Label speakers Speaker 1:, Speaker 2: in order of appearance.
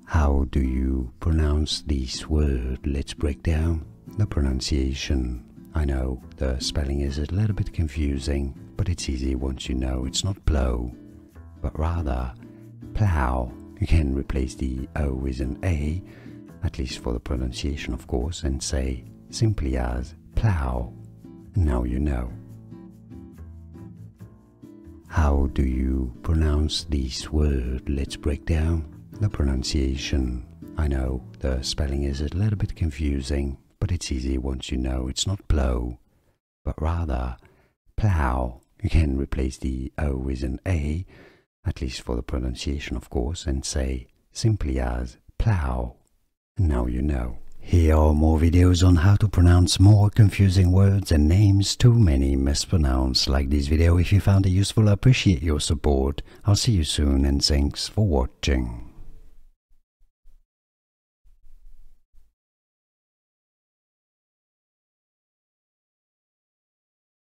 Speaker 1: How do you pronounce this word? Let's break down the pronunciation. I know the spelling is a little bit confusing, but it's easy once you know it's not plow, but rather plow. You can replace the O with an A, at least for the pronunciation of course, and say simply as plow. Now you know. How do you pronounce this word? Let's break down the pronunciation. I know the spelling is a little bit confusing, but it's easy once you know it's not plow, but rather plow. You can replace the O with an A, at least for the pronunciation of course, and say simply as plow. Now you know. Here are more videos on how to pronounce more confusing words and names too many mispronounced. Like this video if you found it useful. I appreciate your support. I'll see you soon and thanks for watching.